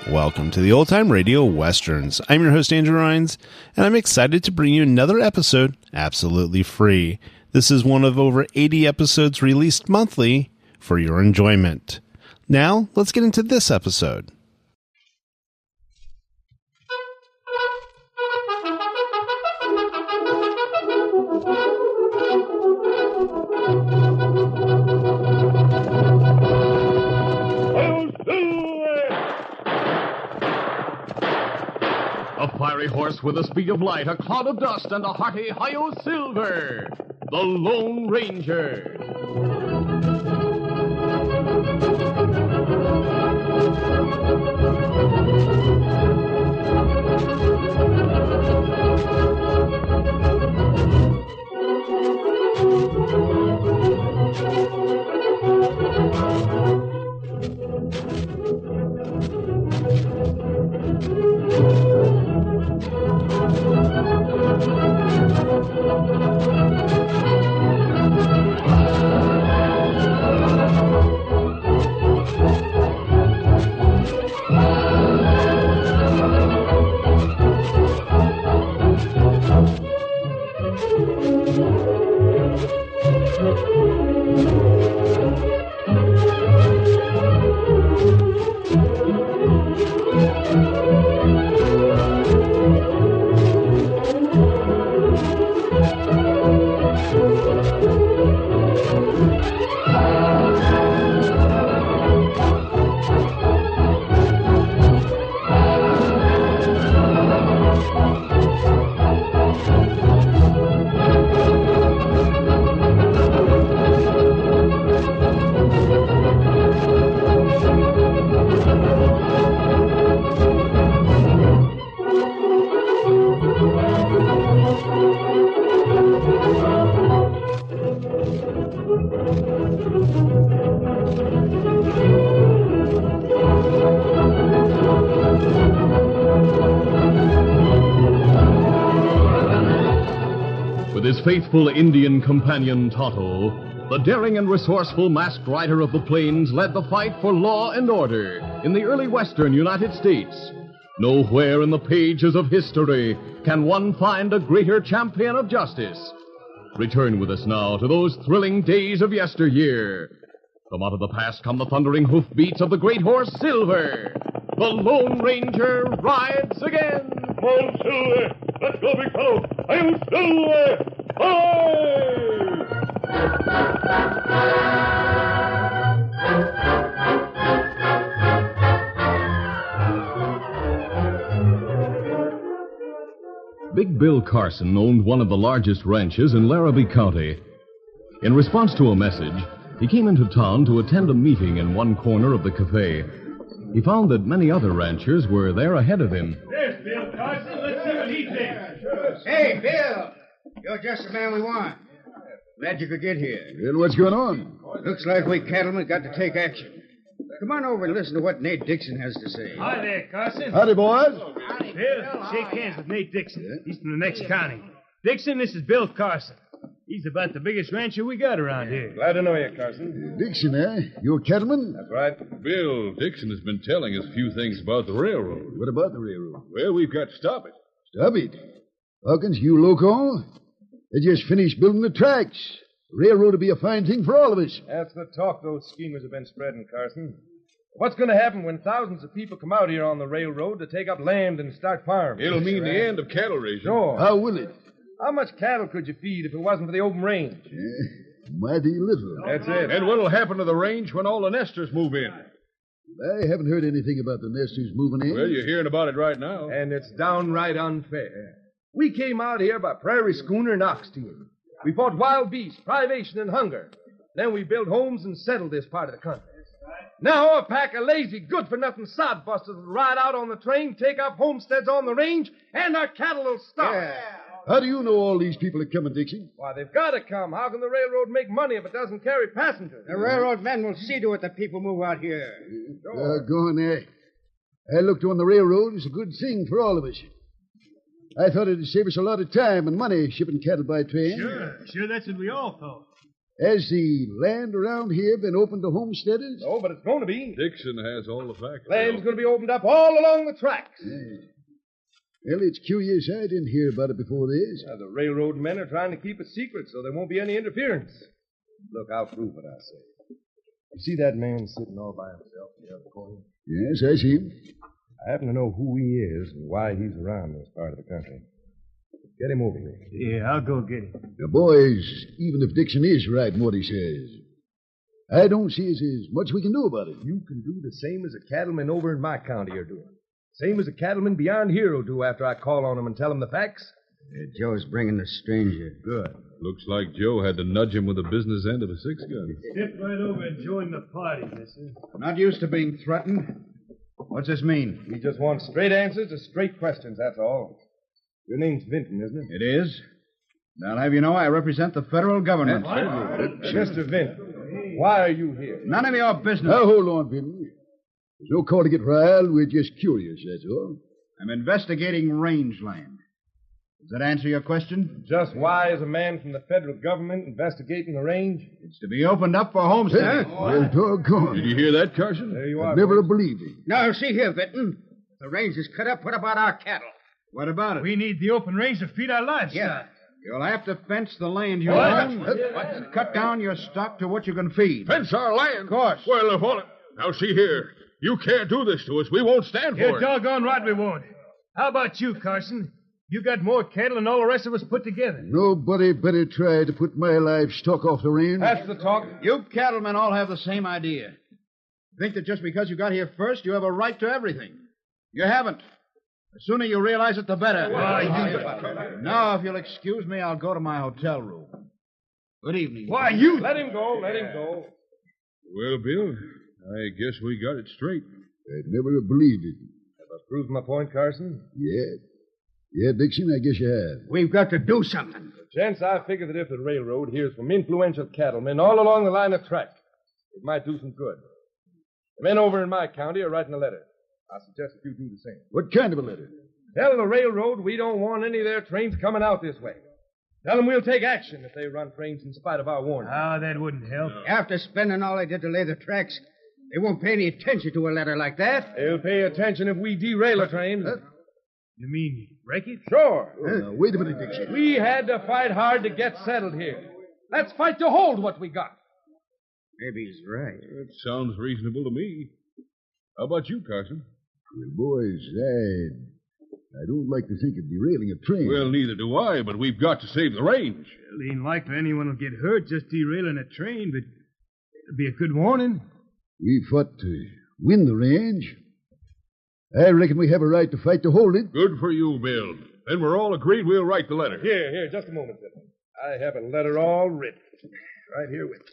Welcome to the Old Time Radio Westerns. I'm your host, Andrew Rhynes, and I'm excited to bring you another episode absolutely free. This is one of over 80 episodes released monthly for your enjoyment. Now, let's get into this episode. A fiery horse with the speed of light, a cloud of dust, and a hearty Hi-Yo Silver, the Lone Ranger. His faithful Indian companion, Tonto, the daring and resourceful masked rider of the plains led the fight for law and order in the early western United States. Nowhere in the pages of history can one find a greater champion of justice. Return with us now to those thrilling days of yesteryear. From out of the past come the thundering hoofbeats of the great horse Silver. The Lone Ranger rides again. Come on, Silver! Let's go, big fellow! I'm Silver! Big Bill Carson owned one of the largest ranches in Larrabee County. In response to a message, he came into town to attend a meeting in one corner of the cafe. He found that many other ranchers were there ahead of him. There's Bill Carson. Let's see what he thinks. Hey, Bill! You're just the man we want. Glad you could get here. Well, what's going on? Looks like we cattlemen got to take action. Come on over and listen to what Nate Dixon has to say. Hi there, Carson. Howdy, boys. Bill, shake hands with Nate Dixon. He's from the next county. Dixon, this is Bill Carson. He's about the biggest rancher we got around here. Glad to know you, Carson. Dixon, eh? You a cattleman? That's right. Bill Dixon has been telling us a few things about the railroad. What about the railroad? Well, we've got to stop it. Stop it. Hawkins, you loco? They just finished building the tracks. The railroad will be a fine thing for all of us. That's the talk those schemers have been spreading, Carson. What's going to happen when thousands of people come out here on the railroad to take up land and start farms? It'll mean the end of cattle raising. Sure. How will it? How much cattle could you feed if it wasn't for the open range? Mighty little. That's it. And what'll happen to the range when all the nesters move in? I haven't heard anything about the nesters moving in. Well, you're hearing about it right now. And it's downright unfair. We came out here by prairie schooner and ox team. We fought wild beasts, privation, and hunger. Then we built homes and settled this part of the country. Now a pack of lazy, good-for-nothing sodbusters will ride out on the train, take up homesteads on the range, and our cattle will stop. Yeah. How do you know all these people are coming, Dixie? Why, they've got to come. How can the railroad make money if it doesn't carry passengers? The railroad men will see to it that people move out here. Go on there. I looked on the railroad as a good thing for all of us. I thought it'd save us a lot of time and money shipping cattle by train. Sure, that's what we all thought. Has the land around here been open to homesteaders? Oh, but it's going to be. Dixon has all the facts. Land's going to be opened up all along the tracks. Well, it's curious I didn't hear about it before this. The railroad men are trying to keep it secret so there won't be any interference. Look, I'll prove it, I say. You see that man sitting all by himself in the other corner? Yes, I see him. I happen to know who he is and why he's around this part of the country. Get him over here. Yeah, I'll go get him. The boys, even if Dixon is right in what he says, I don't see as there's much we can do about it. You can do the same as the cattlemen over in my county are doing. Same as the cattlemen beyond here will do after I call on them and tell them the facts. Joe's bringing the stranger. Good. Looks like Joe had to nudge him with the business end of a six-gun. Step right over and join the party, mister. Not used to being threatened. What's this mean? We just want straight answers to straight questions, that's all. Your name's Vinton, isn't it? It is. And I'll have you know I represent the federal government. Mr. Vinton, why are you here? None of your business. Now, hold on, Vinton. There's no call to get riled. We're just curious, that's all. I'm investigating rangeland. Does that answer your question? Just why is a man from the federal government investigating the range? It's to be opened up for homesteaders. Well, doggone. Did you hear that, Carson? There you are. I'd never boys. have believed it. Now, see here, Vinton. The range is cut up. What about our cattle? What about it? We need the open range to feed our livestock. Yeah. You'll have to fence the land you What? own. Cut down your stock to what you can feed. Fence our land. Of course. Well, hold it. Now, see here. You can't do this to us. We won't stand for You're it. doggone right we won't. How about you, Carson? You got more cattle than all the rest of us put together. Nobody better try to put my livestock off the range. That's the talk. You cattlemen all have the same idea. Think that just because you got here first, you have a right to everything. You haven't. The sooner you realize it, the better. Now, if you'll excuse me, I'll go to my hotel room. Good evening. Why, you... Let him go. Well, Bill, I guess we got it straight. I'd never have believed it. Have I proved my point, Carson? Yeah, Dixon, I guess you have. We've got to do something. Gents, I figure that if the railroad hears from influential cattlemen all along the line of track, it might do some good. The men over in my county are writing a letter. I suggest that you do the same. What kind of a letter? Tell the railroad we don't want any of their trains coming out this way. Tell them we'll take action if they run trains in spite of our warning. Ah, that wouldn't help. After spending all they did to lay the tracks, they won't pay any attention to a letter like that. They'll pay attention if we derail a train. You mean wreck it? Sure. Now, wait a minute, Dixon. We had to fight hard to get settled here. Let's fight to hold what we got. Maybe he's right. That sounds reasonable to me. How about you, Carson? Well, boys, I don't like to think of derailing a train. Well, neither do I, but we've got to save the range. Well, ain't likely anyone will get hurt just derailing a train, but it'll be a good warning. We fought to win the range. I reckon we have a right to fight to hold it. Good for you, Bill. Then we're all agreed we'll write the letter. Here, just a moment, Vinton. I have a letter all written. Right here with me.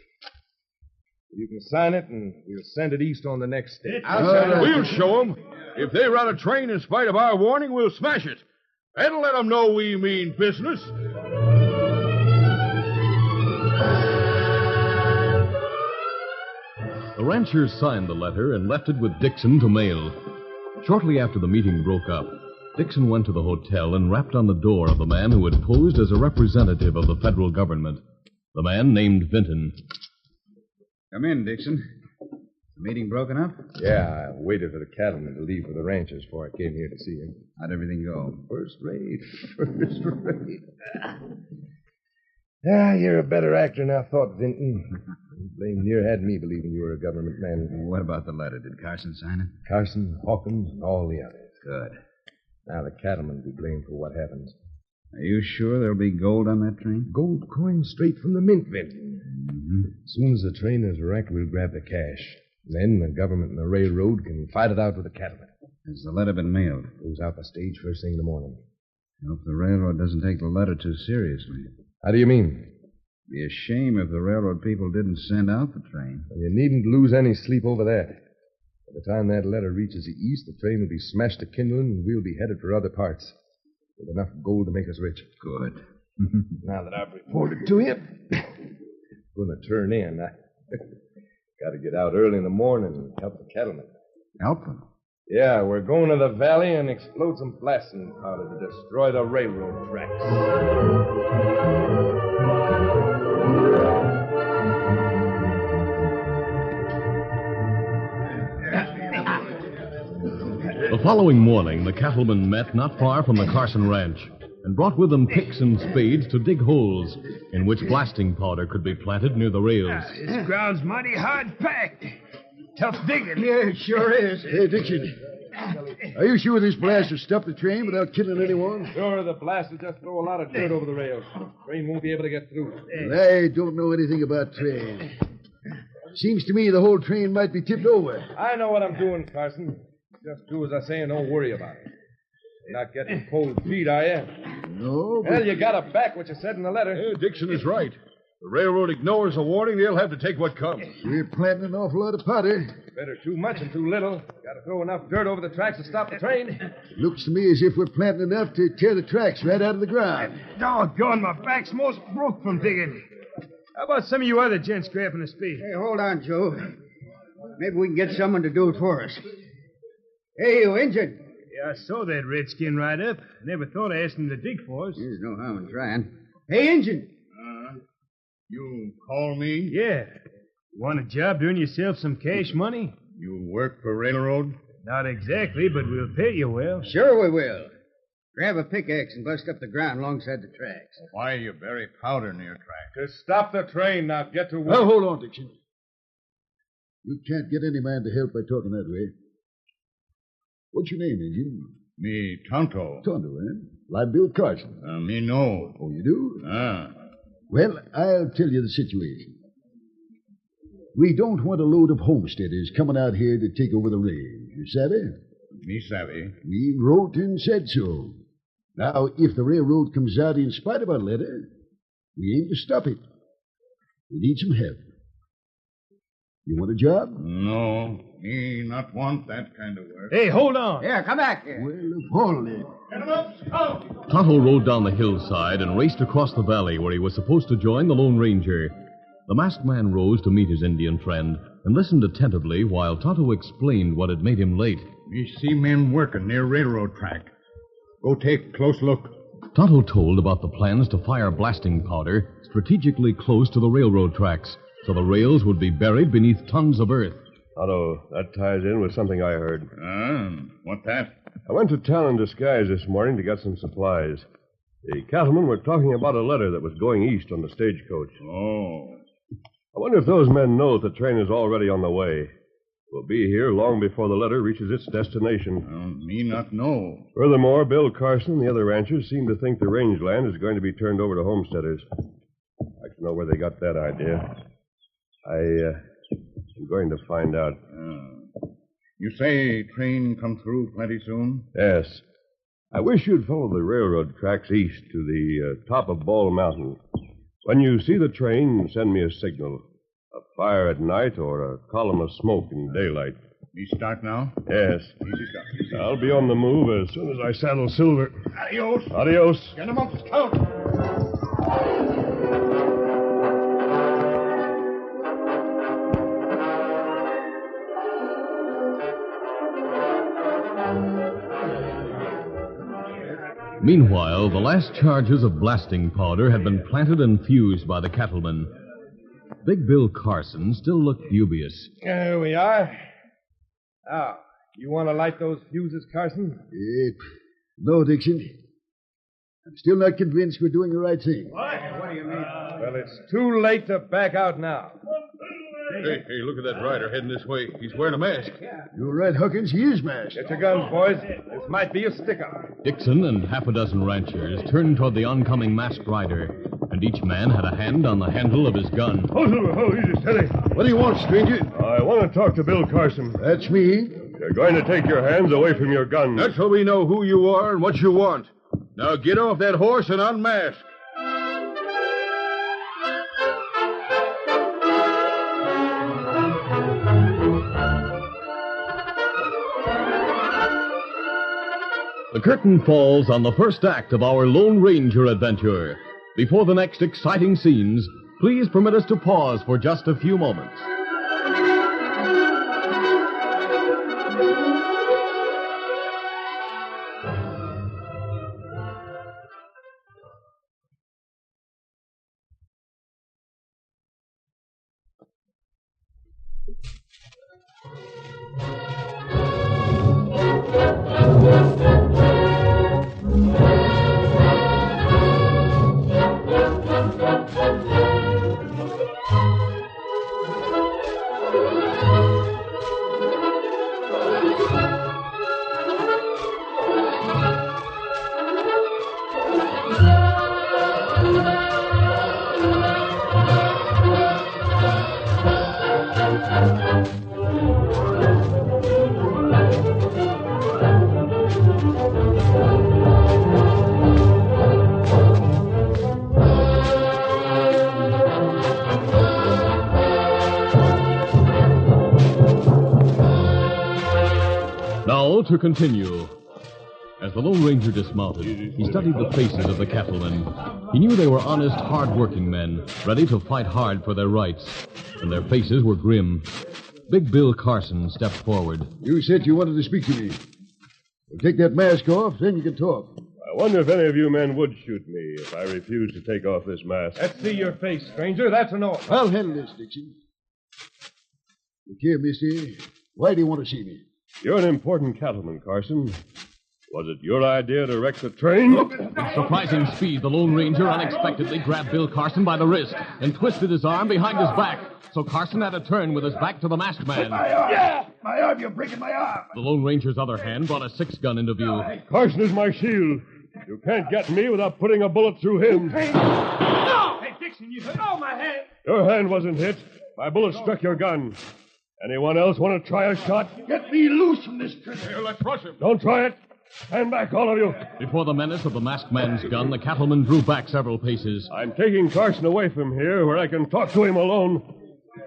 You can sign it, and we'll send it east on the next step. We'll show them. If they run a train in spite of our warning, we'll smash it. And let them know we mean business. The ranchers signed the letter and left it with Dixon to mail. Shortly after the meeting broke up, Dixon went to the hotel and rapped on the door of the man who had posed as a representative of the federal government. The man named Vinton. Come in, Dixon. The meeting broken up? Yeah, I waited for the cattlemen to leave for the ranches before I came here to see him. How'd everything go? First rate. You're a better actor than I thought, Vinton. Blame near had me believing you were a government man. What about the letter? Did Carson sign it? Carson, Hawkins, and all the others. Good. Now the cattlemen will be blamed for what happens. Are you sure there'll be gold on that train? Gold coins straight from the mint, Vinton. Mm-hmm. As soon as the train is wrecked, we'll grab the cash. Then the government and the railroad can fight it out with the cattlemen. Has the letter been mailed? Goes out by stage first thing in the morning. I hope the railroad doesn't take the letter too seriously. How do you mean? It'd be a shame if the railroad people didn't send out the train. Well, you needn't lose any sleep over that. By the time that letter reaches the east, the train will be smashed to kindling, and we'll be headed for other parts. With enough gold to make us rich. Good. Now that I've reported to you, going to turn in. I got to get out early in the morning and help the cattlemen. Help them? Yeah, we're going to the valley and explode some blasting powder to destroy the railroad tracks. The following morning, the cattlemen met not far from the Carson Ranch and brought with them picks and spades to dig holes in which blasting powder could be planted near the rails. This ground's mighty hard packed. Tough digging. Yeah, it sure is. Hey, Dixon, are you sure this blast will stop the train without killing anyone? Sure, the blast will just throw a lot of dirt over the rails. The train won't be able to get through. Well, I don't know anything about trains. Seems to me the whole train might be tipped over. I know what I'm doing, Carson. Just do as I say and don't worry about it. You're not getting cold feet, are you? No, but... Well, you gotta back what you said in the letter. Yeah, Dixon is right. The railroad ignores a warning, they'll have to take what comes. We're planting an awful lot of powder. Better too much than too little. Gotta throw enough dirt over the tracks to stop the train. It looks to me as if we're planting enough to tear the tracks right out of the ground. Doggone, my back's most broke from digging. How about some of you other gents grabbing a spade? Hey, hold on, Joe. Maybe we can get someone to do it for us. Hey, you injured. Yeah, I saw that redskin ride up. Never thought of asking him to dig for us. There's no harm in trying. Hey, Injun. You call me? Yeah. You want a job to earn yourself some cash money? You work for railroad? Not exactly, but we'll pay you well. Sure we will. Grab a pickaxe and bust up the ground alongside the tracks. Why you bury powder near track? To stop the train. Now get to work. Well, hold on, Dixon. You can't get any man to help by talking that way. What's your name, Injun? Me Tonto. Tonto, eh? Like Bill Carson. Me no. Oh, you do? Ah. Well, I'll tell you the situation. We don't want a load of homesteaders coming out here to take over the range. You savvy? Me savvy. We wrote and said so. Now, if the railroad comes out in spite of our letter, we aim to stop it. We need some help. You want a job? No. Me not want that kind of work. Hey, hold on. Here, come back here. Well, hold it. Tonto rode down the hillside and raced across the valley where he was supposed to join the Lone Ranger. The masked man rose to meet his Indian friend and listened attentively while Tonto explained what had made him late. Me see men working near railroad track. Go take close look. Tonto told about the plans to fire blasting powder strategically close to the railroad tracks so the rails would be buried beneath tons of earth. Tonto, that ties in with something I heard. What that? I went to town in disguise this morning to get some supplies. The cattlemen were talking about a letter that was going east on the stagecoach. Oh. I wonder if those men know that the train is already on the way. We'll be here long before the letter reaches its destination. Me not know. Furthermore, Bill Carson and the other ranchers seem to think the rangeland is going to be turned over to homesteaders. I'd like to know where they got that idea. I'm going to find out. You say train come through plenty soon? Yes. I wish you'd follow the railroad tracks east to the top of Ball Mountain. When you see the train, send me a signal. A fire at night or a column of smoke in daylight. Me start now? Yes. Easy, stop. I'll be on the move as soon as I saddle Silver. Adios. Adios. Get him up, Scout. Meanwhile, the last charges of blasting powder had been planted and fused by the cattlemen. Big Bill Carson still looked dubious. There we are. Now, you want to light those fuses, Carson? No, Dixon. I'm still not convinced we're doing the right thing. What do you mean? Well, it's too late to back out now. Hey, look at that rider heading this way. He's wearing a mask. You're right, Huckins. He is masked. Get your guns, boys. This might be a stick-up. Dixon and half a dozen ranchers turned toward the oncoming masked rider, and each man had a hand on the handle of his gun. Oh, Silver, oh, easy, steady. What do you want, stranger? I want to talk to Bill Carson. That's me. You're going to take your hands away from your gun. That's so we know who you are and what you want. Now get off that horse and unmask. The curtain falls on the first act of our Lone Ranger adventure. Before the next exciting scenes, please permit us to pause for just a few moments. Now to continue. As the Lone Ranger dismounted, he studied the faces of the cattlemen. He knew they were honest, hard-working men, ready to fight hard for their rights. And their faces were grim. Big Bill Carson stepped forward. You said you wanted to speak to me. Well, take that mask off, then you can talk. I wonder if any of you men would shoot me if I refuse to take off this mask. Let's see your face, stranger. That's an oath. I'll handle this, Dixon. Look here, mister. Why do you want to see me? You're an important cattleman, Carson. Was it your idea to wreck the train? With surprising speed, the Lone Ranger unexpectedly grabbed Bill Carson by the wrist and twisted his arm behind his back. So Carson had to turn with his back to the masked man. My arm! Yeah! My arm! You're breaking my arm! The Lone Ranger's other hand brought a 6-gun into view. Carson is my shield. You can't get me without putting a bullet through him. No! Hey, Dixon, you hit my hand. Your hand wasn't hit. My bullet struck your gun. Anyone else want to try a shot? Get me loose from this prisoner. Here, let's rush him. Don't try it. Stand back, all of you. Before the menace of the masked man's gun, the cattleman drew back several paces. I'm taking Carson away from here where I can talk to him alone.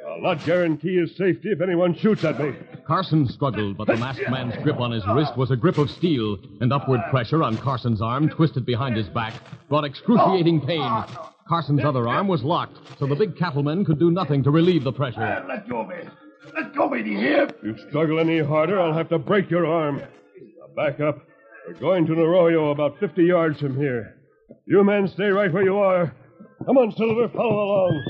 I'll not guarantee his safety if anyone shoots at me. Carson struggled, but the masked man's grip on his wrist was a grip of steel, and upward pressure on Carson's arm, twisted behind his back, brought excruciating pain. Carson's other arm was locked, so the big cattleman could do nothing to relieve the pressure. Let go of me. Let go of me, do you hear? If you struggle any harder, I'll have to break your arm. Now back up. We're going to an arroyo about 50 yards from here. You men stay right where you are. Come on, Silver, follow along.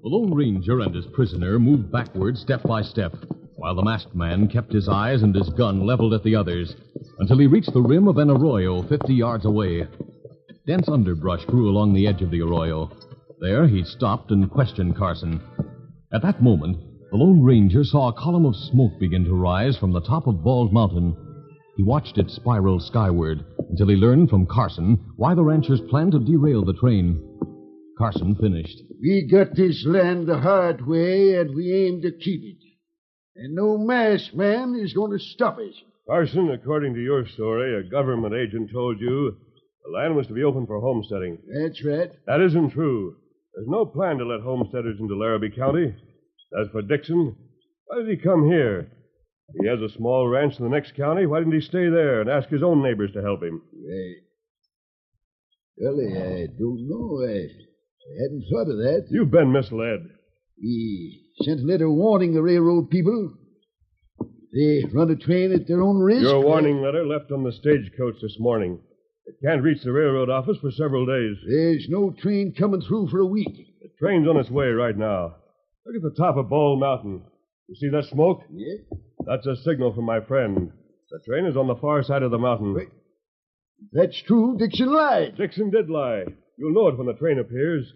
The Lone Ranger and his prisoner moved backward step by step, while the masked man kept his eyes and his gun leveled at the others, until he reached the rim of an arroyo 50 yards away. Dense underbrush grew along the edge of the arroyo. There he stopped and questioned Carson. At that moment, the Lone Ranger saw a column of smoke begin to rise from the top of Bald Mountain. He watched it spiral skyward until he learned from Carson why the ranchers planned to derail the train. Carson finished. We got this land the hard way, and we aim to keep it. And no masked man is going to stop us. Carson, according to your story, a government agent told you the land was to be open for homesteading. That's right. That isn't true. There's no plan to let homesteaders into Larrabee County. As for Dixon, why did he come here? He has a small ranch in the next county. Why didn't he stay there and ask his own neighbors to help him? Well, I don't know. I hadn't thought of that. You've been misled. He sent a letter warning the railroad people. They run a train at their own risk. Your warning letter left on the stagecoach this morning. It can't reach the railroad office for several days. There's no train coming through for a week. The train's on its way right now. Look at the top of Bald Mountain. You see that smoke? Yeah. That's a signal from my friend. The train is on the far side of the mountain. Wait. That's true. Dixon lied. Dixon did lie. You'll know it when the train appears.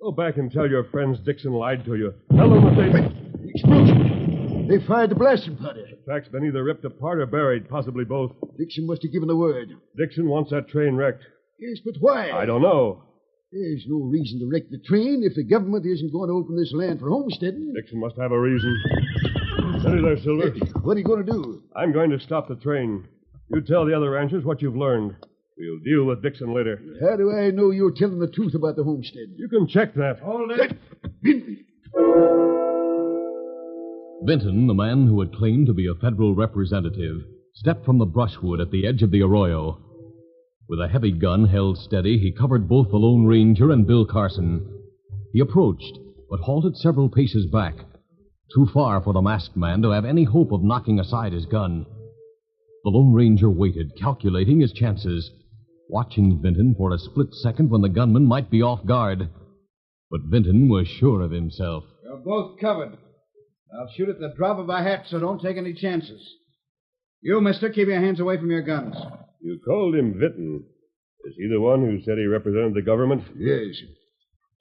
Go back and tell your friends Dixon lied to you. Tell them that they... The explosion. They fired the blasting powder. The track's been either ripped apart or buried, possibly both. Dixon must have given the word. Dixon wants that train wrecked. Yes, but why? I don't know. There's no reason to wreck the train if the government isn't going to open this land for homesteading. Dixon must have a reason. Steady there, Silver. Hey, what are you going to do? I'm going to stop the train. You tell the other ranchers what you've learned. We'll deal with Dixon later. How do I know you're telling the truth about the homestead? You can check that. Hold it. Benton, the man who had claimed to be a federal representative, stepped from the brushwood at the edge of the arroyo. With a heavy gun held steady, he covered both the Lone Ranger and Bill Carson. He approached, but halted several paces back, too far for the masked man to have any hope of knocking aside his gun. The Lone Ranger waited, calculating his chances, watching Vinton for a split second when the gunman might be off guard. But Vinton was sure of himself. You're both covered. I'll shoot at the drop of a hat, so don't take any chances. You, mister, keep your hands away from your guns. You called him Vinton. Is he the one who said he represented the government? Yes.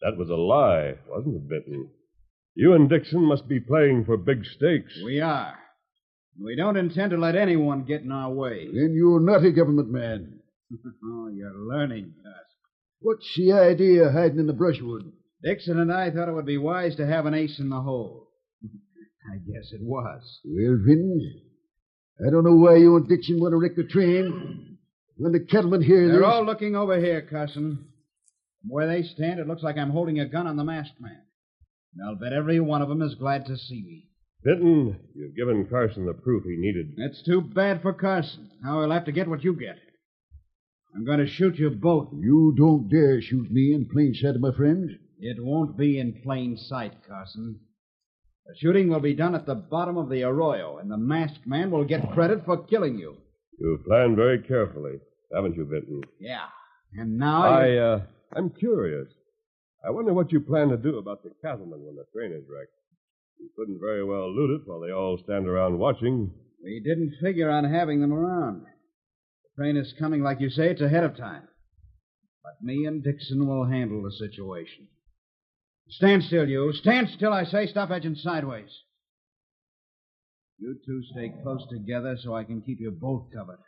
That was a lie, wasn't it, Vinton? You and Dixon must be playing for big stakes. We are. We don't intend to let anyone get in our way. Then you're not a government man. Oh, you're learning, Gus. What's the idea hiding in the brushwood? Dixon and I thought it would be wise to have an ace in the hole. I guess it was. Well, Vinton, I don't know why you and Dixon want to wreck the train. When the cattlemen hear this... They're all looking over here, Carson. From where they stand, it looks like I'm holding a gun on the masked man. And I'll bet every one of them is glad to see me. Benton, you've given Carson the proof he needed. That's too bad for Carson. Now he'll have to get what you get. I'm going to shoot you both. You don't dare shoot me in plain sight, my friend. It won't be in plain sight, Carson. The shooting will be done at the bottom of the arroyo, and the masked man will get credit for killing you. You've planned very carefully, haven't you, Benton? Yeah. And now I'm curious. I wonder what you plan to do about the cattlemen when the train is wrecked. You couldn't very well loot it while they all stand around watching. We didn't figure on having them around. The train is coming, like you say, it's ahead of time. But me and Dixon will handle the situation. Stand still, you. Stand still, I say. Stop edging sideways. You two stay close together so I can keep you both covered.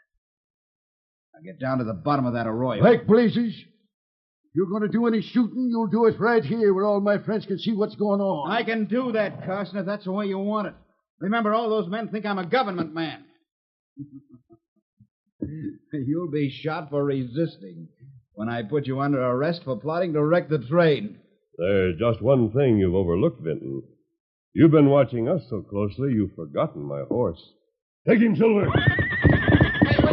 Now get down to the bottom of that arroyo. Like blazes. If you're going to do any shooting, you'll do it right here where all my friends can see what's going on. I can do that, Carson, if that's the way you want it. Remember, all those men think I'm a government man. You'll be shot for resisting when I put you under arrest for plotting to wreck the train. There's just one thing you've overlooked, Benton. You've been watching us so closely, you've forgotten my horse. Take him, Silver!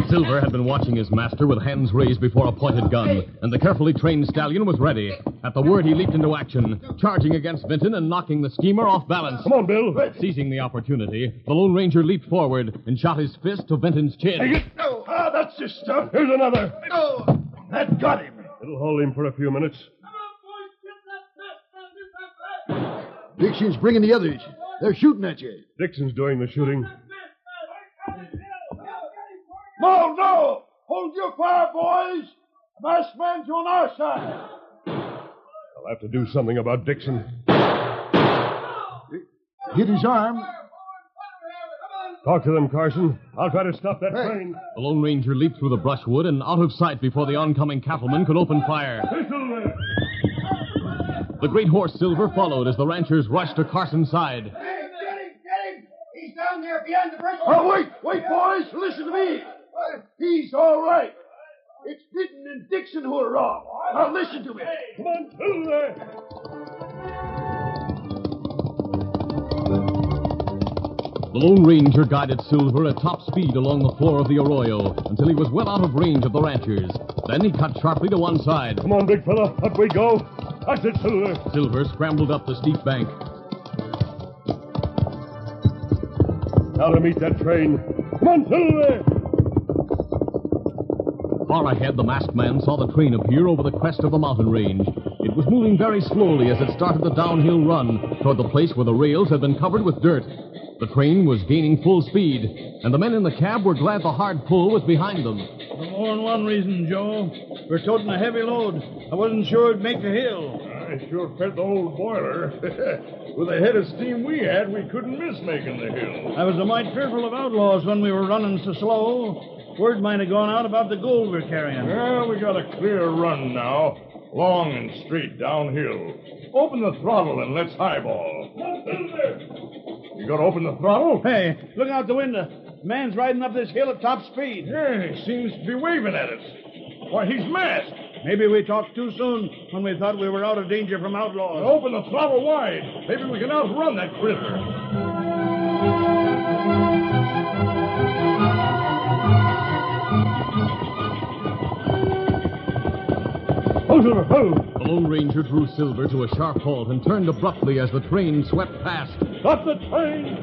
Silver had been watching his master with hands raised before a pointed gun, and the carefully trained stallion was ready. At the word, he leaped into action, charging against Benton and knocking the schemer off balance. Come on, Bill. Seizing the opportunity, the Lone Ranger leaped forward and shot his fist to Benton's chin. Take it! No. Ah, that's the stuff. Here's another. No. That got him. It'll hold him for a few minutes. Dixon's bringing the others. They're shooting at you. Dixon's doing the shooting. No, no! Hold your fire, boys! The masked man's on our side. I'll have to do something about Dixon. Hit his arm. Talk to them, Carson. I'll try to stop that train. The Lone Ranger leaped through the brushwood and out of sight before the oncoming cattleman could open fire. The great horse Silver followed as the ranchers rushed to Carson's side. Get him! He's down there behind the brushwood. Oh, wait, boys! Listen to me! He's all right. It's Benton and Dixon who are wrong. Now listen to me. Come on, Silver! The Lone Ranger guided Silver at top speed along the floor of the arroyo until he was well out of range of the ranchers. Then he cut sharply to one side. Come on, big fella. Up we go. That's it, Silver. Silver scrambled up the steep bank. Now to meet that train. Come on, Silver! Far ahead, the masked man saw the train appear over the crest of the mountain range. It was moving very slowly as it started the downhill run toward the place where the rails had been covered with dirt. The train was gaining full speed, and the men in the cab were glad the hard pull was behind them. For more than one reason, Joe. We're toting a heavy load. I wasn't sure it'd make the hill. I sure fed the old boiler. With the head of steam we had, we couldn't miss making the hill. I was a mite fearful of outlaws when we were running so slow. Word might have gone out about the gold we're carrying. Well, we got a clear run now. Long and straight downhill. Open the throttle and let's highball. You gotta open the throttle? Hey, look out the window. Man's riding up this hill at top speed. Yeah, he seems to be waving at us. Why, he's masked. Maybe we talked too soon when we thought we were out of danger from outlaws. Open the throttle wide. Maybe we can outrun that critter. Ho, Silver, ho! The Lone Ranger drew Silver to a sharp halt and turned abruptly as the train swept past. Stop the train!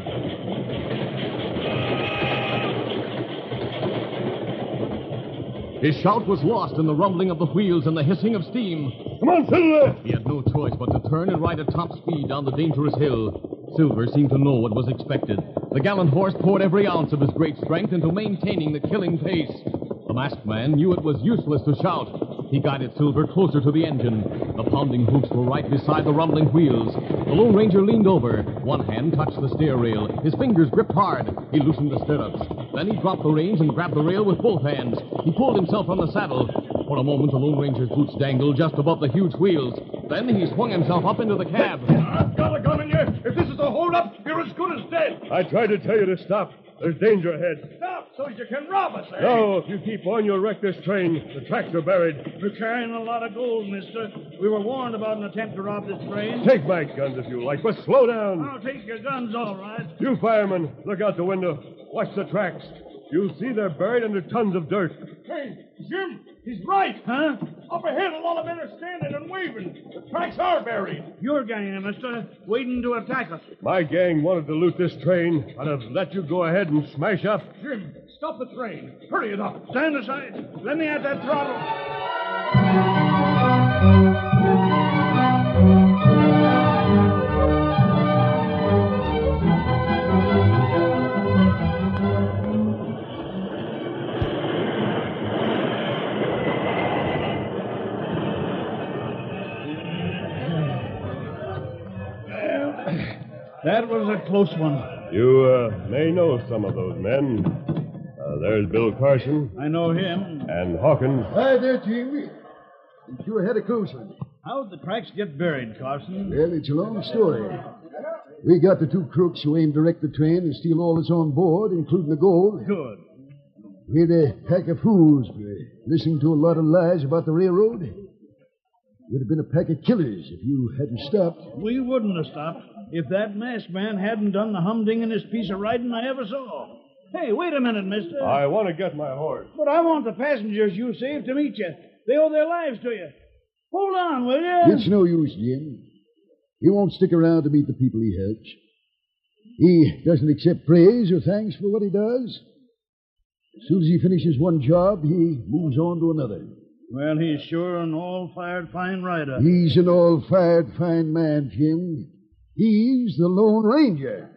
His shout was lost in the rumbling of the wheels and the hissing of steam. Come on, Silver! He had no choice but to turn and ride at top speed down the dangerous hill. Silver seemed to know what was expected. The gallant horse poured every ounce of his great strength into maintaining the killing pace. The masked man knew it was useless to shout. He guided Silver closer to the engine. The pounding hoofs were right beside the rumbling wheels. The Lone Ranger leaned over. One hand touched the steer rail. His fingers gripped hard. He loosened the stirrups. Then he dropped the reins and grabbed the rail with both hands. He pulled himself from the saddle. For a moment, the Lone Ranger's boots dangled just above the huge wheels. Then he swung himself up into the cab. I've got a gun in you. If this is a hold-up, you're as good as dead. I tried to tell you to stop. There's danger ahead. Stop! so you can rob us, eh? No, if you keep on, you'll wreck this train. The tracks are buried. We're carrying a lot of gold, mister. We were warned about an attempt to rob this train. Take my guns if you like, but slow down. I'll take your guns, all right. You firemen, look out the window. Watch the tracks. You'll see they're buried under tons of dirt. Hey, Jim, he's right. Huh? Up ahead, a lot of men are standing and waving. The tracks are buried. Your gang, mister, waiting to attack us. My gang wanted to loot this train. I'd have let you go ahead and smash up. Jim, stop the train. Hurry it up. Stand aside. Let me at that throttle. That was a close one. You may know some of those men. There's Bill Carson. I know him. And Hawkins. Hi there, Jim. You sure had a close one. How'd the tracks get buried, Carson? Well, it's a long story. We got the two crooks who aim to wreck the train and steal all that's on board, including the gold. Good. We're a pack of fools for listening to a lot of lies about the railroad. We'd have been a pack of killers if you hadn't stopped. We wouldn't have stopped if that masked man hadn't done the humdingest piece of riding I ever saw. Hey, wait a minute, mister. I want to get my horse. But I want the passengers you saved to meet you. They owe their lives to you. Hold on, will you? It's no use, Jim. He won't stick around to meet the people he helps. He doesn't accept praise or thanks for what he does. As soon as he finishes one job, he moves on to another. Well, he's sure an all-fired fine rider. He's an all-fired fine man, Jim. He's the Lone Ranger.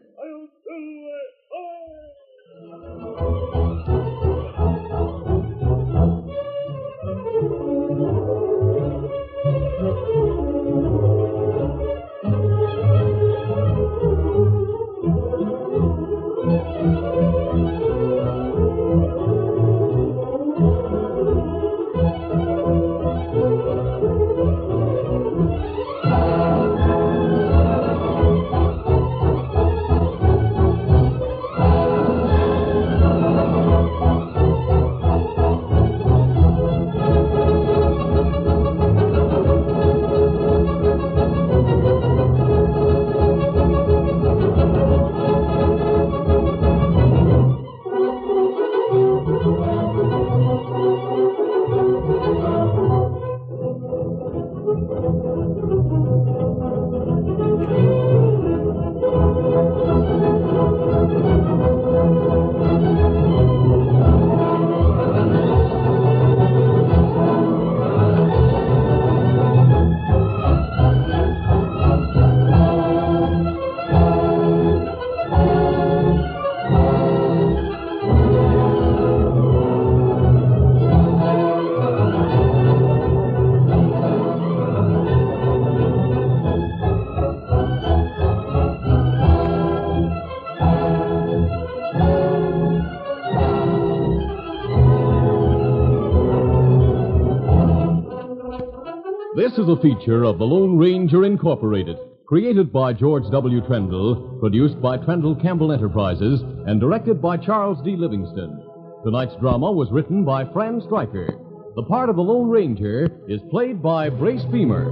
This is a feature of the Lone Ranger Incorporated, created by George W. Trendle, produced by Trendle Campbell Enterprises, and directed by Charles D. Livingston. Tonight's drama was written by Fran Stryker. The part of the Lone Ranger is played by Brace Beamer.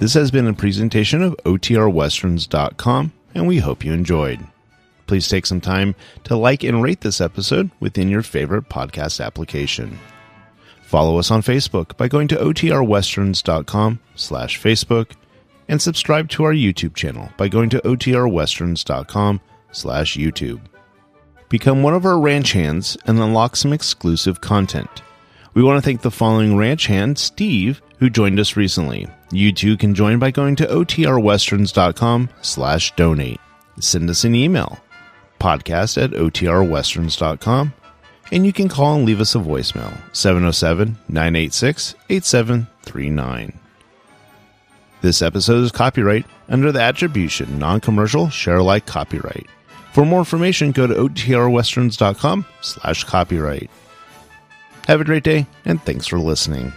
This has been a presentation of OTRWesterns.com, and we hope you enjoyed. Please take some time to like and rate this episode within your favorite podcast application. Follow us on Facebook by going to OTRWesterns.com/Facebook, and subscribe to our YouTube channel by going to OTRWesterns.com/YouTube. Become one of our ranch hands and unlock some exclusive content. We want to thank the following ranch hand, Steve, who joined us recently. You too can join by going to OTRWesterns.com/donate. Send us an email, podcast@OTRWesterns.com, and you can call and leave us a voicemail, 707-986-8739. This episode is copyright under the attribution, non-commercial, share-alike copyright. For more information, go to otrwesterns.com/copyright. Have a great day, and thanks for listening.